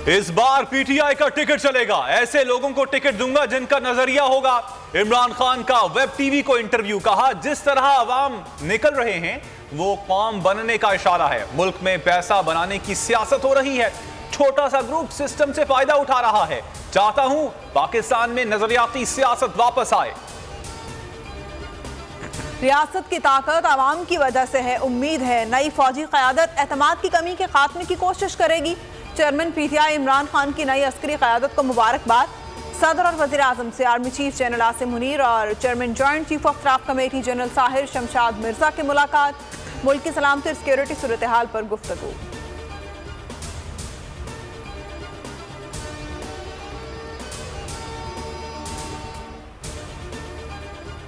इस बार पीटीआई का टिकट चलेगा। ऐसे लोगों को टिकट दूंगा जिनका नजरिया होगा। इमरान खान का वेब टीवी को इंटरव्यू। कहा, जिस तरह अवाम निकल रहे हैं वो कौम बनने का इशारा है। मुल्क में पैसा बनाने की सियासत हो रही है। छोटा सा ग्रुप सिस्टम से फायदा उठा रहा है। चाहता हूं पाकिस्तान में नजरियाती सियासत वापस आए। रियासत की ताकत आवाम की वजह से है। उम्मीद है नई फौजी क़यादत एतमाद की कमी के खात्मे की कोशिश करेगी। चेयरमैन पीटीआई इमरान खान की नई अस्करी क़यादत को मुबारकबाद। सदर और वज़ीर आज़म से army chief general Asim Munir और chairman joint chief of staff committee general Sahir Shamshad Mirza की मुलाकात। मुल्क की सलामती और सिक्योरिटी सूरत हाल पर गुफ्तगू।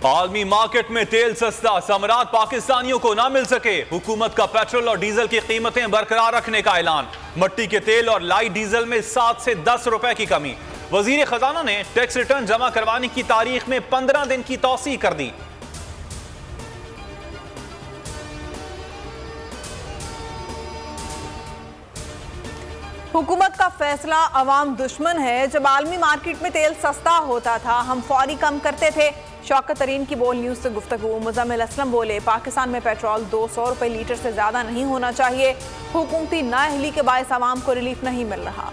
आलमी मार्केट में तेल सस्ता, समरात पाकिस्तानियों को ना मिल सके। हुकूमत का पेट्रोल और डीजल की कीमतें बरकरार रखने का ऐलान। मट्टी के तेल और लाइट डीजल में 7 से 10 रुपए की कमी। वजीर खजाना ने टैक्स रिटर्न जमा करवाने की तारीख में 15 दिन की तौसीह कर दी। हुकूमत का फैसला अवाम दुश्मन है। जब आलमी मार्केट में तेल सस्ता होता था हम फौरी कम करते थे। शौकत तरीन की बोल न्यूज़ से गुफ्तगू। मुज़म्मिल असलम बोले, पाकिस्तान में पेट्रोल 200 रुपए लीटर से ज़्यादा नहीं होना चाहिए। हुकूमती नाअहली के बायस आवाम को रिलीफ नहीं मिल रहा।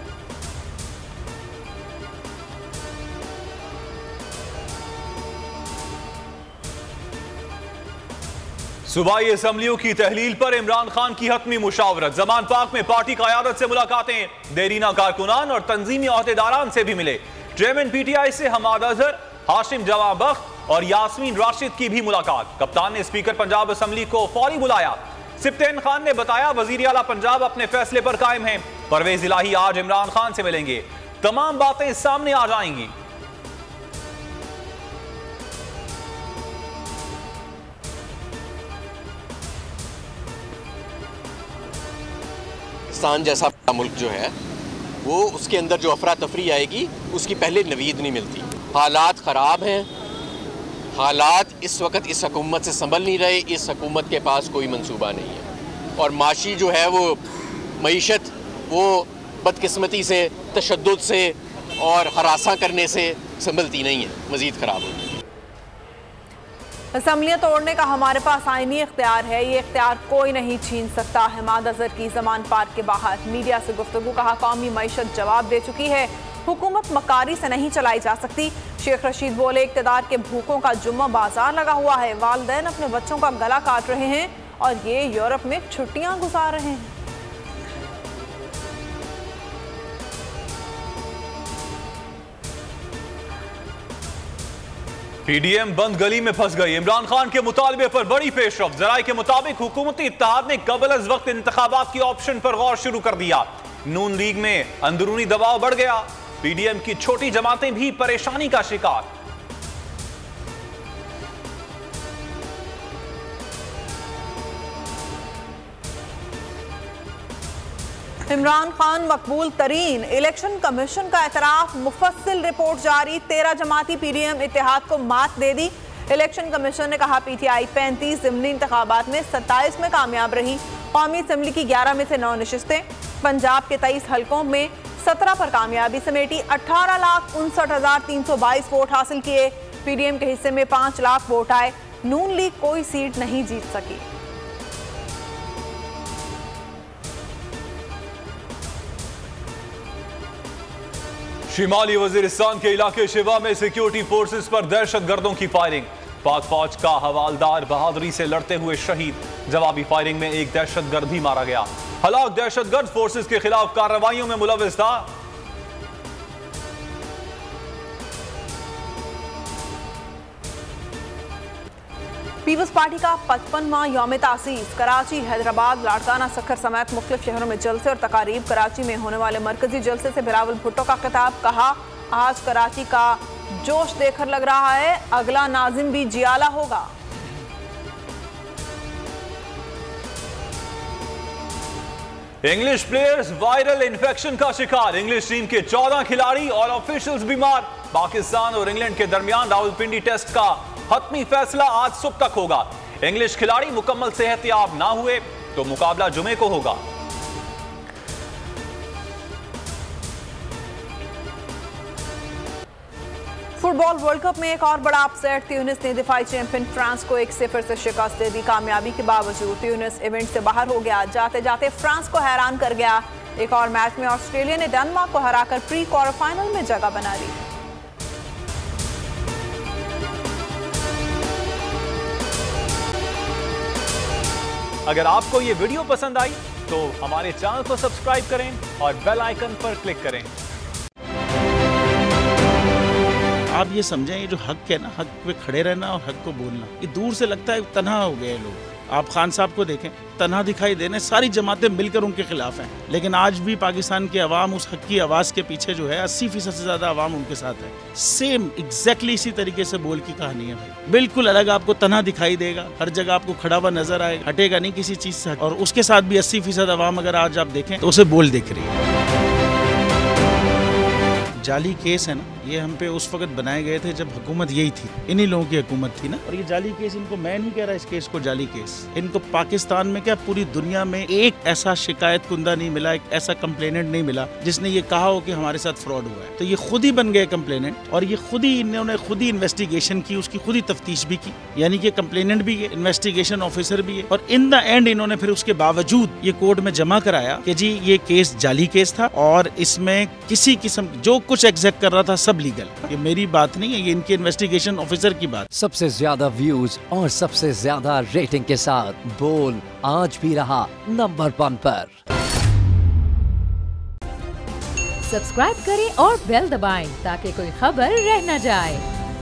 सूबाई असम्बलियों की तहलील पर इमरान खान की हतमी मुशावरत। जमान पाक में पार्टी क़यादत से मुलाकातें। देरीना कारकुनान और तंजीमी अहदेदारान से भी मिले। चेयरमैन पीटीआई से हमाद अजहर, हाशिम जवां बख्त और यास्मीन राशिद की भी मुलाकात। कप्तान ने स्पीकर पंजाब असम्बली को फौरी बुलाया। सिफ्तैन खान ने बताया, वजीर आला पंजाब अपने फैसले पर कायम है। परवेज इलाही आज इमरान खान से मिलेंगे। तमाम बातें सामने आ जाएंगी। पाकिस्तान जैसा मुल्क जो है वो उसके अंदर जो अफरा तफरी आएगी उसकी पहले नवीद नहीं मिलती। हालात ख़राब हैं। हालात इस वक्त इस हुकूमत से संभल नहीं रहे। इस हुकूमत के पास कोई मंसूबा नहीं है और माशी जो है वो मईशत वो बदकिस्मती से, तशद्दुद से और हरासा करने से संभलती नहीं है, मज़ीद ख़राब होती है। असम्बलियाँ तोड़ने का हमारे पास आईनी इख्तियार है। ये इख्तियार कोई नहीं छीन सकता। हमाद अजहर की जमान पार्क के बाहर मीडिया से गुफ्तगू। कहा, कौमी मईशत जवाब दे चुकी है। हुकूमत मकारी से नहीं चलाई जा सकती। शेख रशीद बोले, इक़्तिदार के भूखों का जुम्मा बाजार लगा हुआ है। वालिदैन अपने बच्चों का गला काट रहे हैं और ये यूरोप में छुट्टियां गुजार रहे हैं। पीडीएम बंद गली में फंस गई। इमरान खान के मुतालबे पर बड़ी पेशरफ। जराये के मुताबिक हुकूमती इत्तेहाद ने कबल अज वक्त इंतखाबात की ऑप्शन पर गौर शुरू कर दिया। नून लीग में अंदरूनी दबाव बढ़ गया। पीडीएम की छोटी जमातें भी परेशानी का शिकार। इमरान खान मकबूल तरीन। इलेक्शन कमीशन का एतराफ। मुफस्सिल रिपोर्ट जारी। 13 जमाती पीडीएम इत्तेहाद को मात दे दी। इलेक्शन कमीशन ने कहा, पीटीआई 35 ज़िमनी इंतखाबात में 27 में कामयाब रही। कौमी असम्बली की 11 में से 9 नशिस्तें। पंजाब के 23 हलकों में 17 पर कामयाबी समेटी। 18,59,322 वोट हासिल किए। पीडीएम के हिस्से में 5 लाख वोट आए। नून लीग कोई सीट नहीं जीत सकी। शिमाली वजीरिस्तान के इलाके शिवा में सिक्योरिटी फोर्सेस पर दहशतगर्दों की फायरिंग। पाक फौज का हवालदार बहादुरी से लड़ते हुए शहीद। जवाबी फायरिंग में एक दहशतगर्द भी मारा गया। हलाक दहशतगर्द फोर्सेस के खिलाफ कार्रवाइयों में मुलविस था। पीपल्स पार्टी का 55वां यौम तासीस। कराची, हैदराबाद, लाड़काना, सखर समेत मुख्तलिफ शहरों में जलसे और तकारीब। कराची में होने वाले मरकजी जलसे से बिलावल भुट्टो का खिताब। कहा, आज कराची का जोश देखकर लग रहा है अगला नाजिम भी जियाला होगा। इंग्लिश प्लेयर्स वायरल इन्फेक्शन का शिकार। इंग्लिश टीम के 14 खिलाड़ी और ऑफिशियल्स बीमार। पाकिस्तान और इंग्लैंड के दरमियान रावलपिंडी टेस्ट का हतमी फैसला आज सुबह तक होगा। इंग्लिश खिलाड़ी मुकम्मल सेहतयाब ना हुए तो मुकाबला जुमे को होगा। फुटबॉल वर्ल्ड कप में एक और बड़ा अपसेट। ट्यूनिस ने दिफाई चैंपियन फ्रांस को 1-0 से शिकस्त दे दी। कामयाबी के बावजूद ट्यूनिस इवेंट से बाहर हो गया। जाते जाते फ्रांस को हैरान कर गया। एक और मैच में ऑस्ट्रेलिया ने डेनमार्क को हराकर प्री क्वार्टर फाइनल में जगह बना ली। अगर आपको ये वीडियो पसंद आई तो हमारे चैनल को सब्सक्राइब करें और बेल आइकन पर क्लिक करें। आप ये समझें, ये जो हक है ना, हक पे खड़े रहना और हक को बोलना, ये दूर से लगता है तन्हा हो गए लोग। आप खान साहब को देखें, तन्हा दिखाई देने, सारी जमातें मिलकर उनके खिलाफ हैं, लेकिन आज भी पाकिस्तान की आवाम उस हक की आवाज़ के पीछे जो है 80% से ज़्यादा आवाम उनके साथ है। सेम एग्जैक्टली इसी तरीके से बोल की कहानी है भाई। बिल्कुल अलग आपको तन्हा दिखाई देगा, हर जगह आपको खड़ा हुआ नजर आएगा, हटेगा नहीं किसी चीज़ से। और उसके साथ भी 80% आवाम अगर आज आप देखें तो उसे बोल दिख रही है। जाली केस है ना, ये हम पे उस वक्त बनाए गए थे जब हुकूमत यही थी, इन्हीं लोगों की हुकूमत थी ना। और ये जाली केस, इनको मैं नहीं कह रहा इस केस को जाली केस, इनको पाकिस्तान में क्या पूरी दुनिया में एक ऐसा शिकायत कुंदा नहीं मिला, एक ऐसा कंप्लेनेंट नहीं मिला जिसने ये कहा हो कि हमारे साथ फ्रॉड हुआ है। तो ये खुद ही बन गए कंप्लेनेंट और ये खुद ही इन्होंने खुद ही इन्वेस्टिगेशन की, उसकी खुद ही तफ्तीश भी की, यानी कि कंप्लेनेंट भी है, इन्वेस्टिगेशन ऑफिसर भी है। और इन द एंड इन्होंने फिर उसके बावजूद ये कोर्ट में जमा कराया कि जी ये केस जाली केस था और इसमें किसी किस्म जो कुछ एग्जैक्ट कर रहा था सब लीगल। ये मेरी बात नहीं है, ये इनके इन्वेस्टिगेशन ऑफिसर की बात। सबसे ज्यादा व्यूज और सबसे ज्यादा रेटिंग के साथ बोल आज भी रहा नंबर 1 पर। सब्सक्राइब करें और बेल दबाएं ताकि कोई खबर रह न जाए।